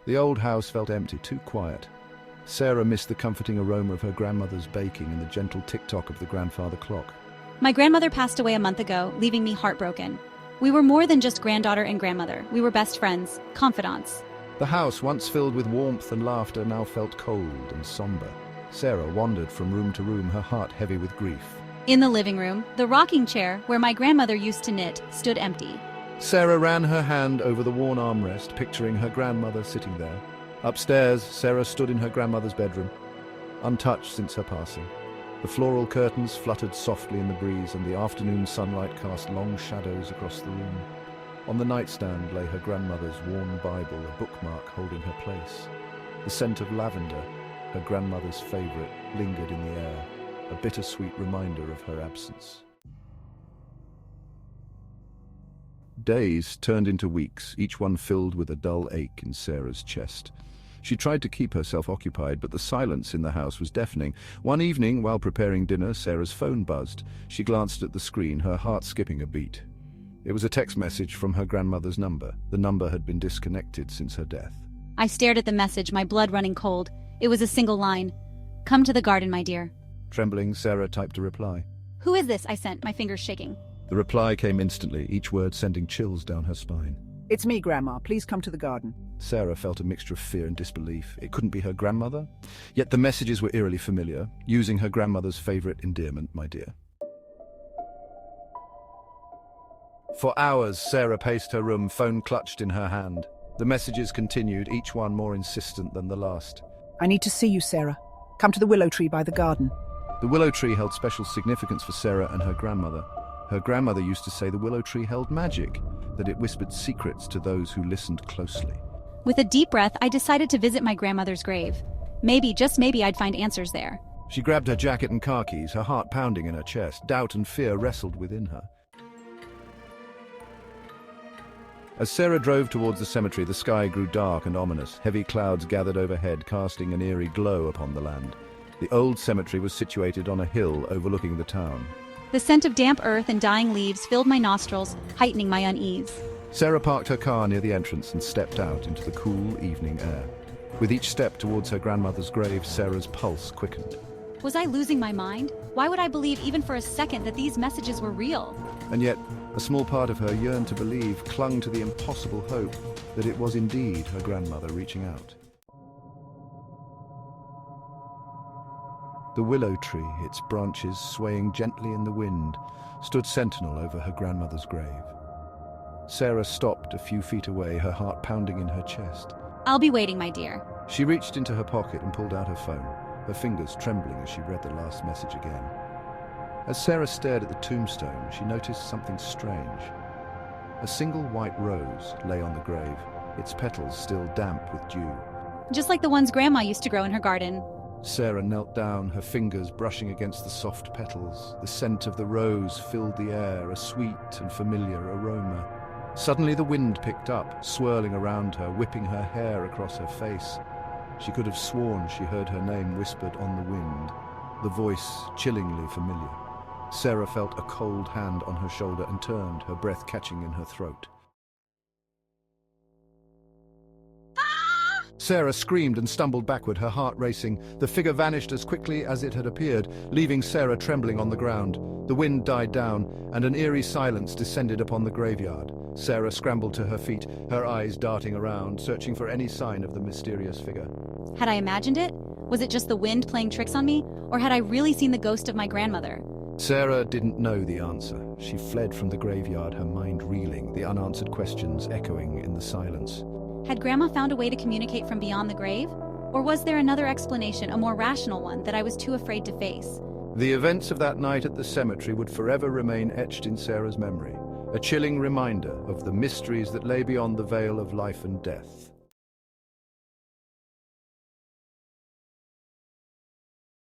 The old house felt empty, too quiet. Sarah missed the comforting aroma of her grandmother's baking and the gentle tick-tock of the grandfather clock. My grandmother passed away a month ago, leaving me heartbroken. We were more than just granddaughter and grandmother. We were best friends, confidants. The house, once filled with warmth and laughter, now felt cold and somber. Sarah wandered from room to room, her heart heavy with grief. In the living room, the rocking chair, where my grandmother used to knit, stood empty. Sarah ran her hand over the worn armrest, picturing her grandmother sitting there. Upstairs, Sarah stood in her grandmother's bedroom, untouched since her passing. The floral curtains fluttered softly in the breeze, and the afternoon sunlight cast long shadows across the room. On the nightstand lay her grandmother's worn Bible, a bookmark holding her place. The scent of lavender, her grandmother's favorite, lingered in the air, a bittersweet reminder of her absence. Days turned into weeks, each one filled with a dull ache in Sarah's chest. She tried to keep herself occupied, but the silence in the house was deafening. One evening, while preparing dinner, Sarah's phone buzzed. She glanced at the screen, her heart skipping a beat. It was a text message from her grandmother's number. The number had been disconnected since her death. I stared at the message, my blood running cold. It was a single line. "Come to the garden, my dear." Trembling, Sarah typed a reply. "Who is this?" I sent, my fingers shaking. The reply came instantly, each word sending chills down her spine. "It's me, Grandma. Please come to the garden." Sarah felt a mixture of fear and disbelief. It couldn't be her grandmother. Yet the messages were eerily familiar, using her grandmother's favorite endearment, "my dear." For hours, Sarah paced her room, phone clutched in her hand. The messages continued, each one more insistent than the last. "I need to see you, Sarah. Come to the willow tree by the garden." The willow tree held special significance for Sarah and her grandmother. Her grandmother used to say the willow tree held magic, that it whispered secrets to those who listened closely. With a deep breath, I decided to visit my grandmother's grave. Maybe, just maybe, I'd find answers there. She grabbed her jacket and car keys, her heart pounding in her chest. Doubt and fear wrestled within her. As Sarah drove towards the cemetery, the sky grew dark and ominous. Heavy clouds gathered overhead, casting an eerie glow upon the land. The old cemetery was situated on a hill overlooking the town. The scent of damp earth and dying leaves filled my nostrils, heightening my unease. Sarah parked her car near the entrance and stepped out into the cool evening air. With each step towards her grandmother's grave, Sarah's pulse quickened. Was I losing my mind? Why would I believe even for a second that these messages were real? And yet, a small part of her yearned to believe, clung to the impossible hope that it was indeed her grandmother reaching out. The willow tree, its branches swaying gently in the wind, stood sentinel over her grandmother's grave. Sarah stopped a few feet away, her heart pounding in her chest. "I'll be waiting, my dear." She reached into her pocket and pulled out her phone, her fingers trembling as she read the last message again. As Sarah stared at the tombstone, she noticed something strange. A single white rose lay on the grave, its petals still damp with dew. Just like the ones Grandma used to grow in her garden. Sarah knelt down, her fingers brushing against the soft petals. The scent of the rose filled the air, a sweet and familiar aroma. Suddenly the wind picked up, swirling around her, whipping her hair across her face. She could have sworn she heard her name whispered on the wind, the voice chillingly familiar. Sarah felt a cold hand on her shoulder and turned, her breath catching in her throat. Sarah screamed and stumbled backward, her heart racing. The figure vanished as quickly as it had appeared, leaving Sarah trembling on the ground. The wind died down, and an eerie silence descended upon the graveyard. Sarah scrambled to her feet, her eyes darting around, searching for any sign of the mysterious figure. Had I imagined it? Was it just the wind playing tricks on me? Or had I really seen the ghost of my grandmother? Sarah didn't know the answer. She fled from the graveyard, her mind reeling, the unanswered questions echoing in the silence. Had Grandma found a way to communicate from beyond the grave? Or was there another explanation, a more rational one, that I was too afraid to face? The events of that night at the cemetery would forever remain etched in Sarah's memory, a chilling reminder of the mysteries that lay beyond the veil of life and death.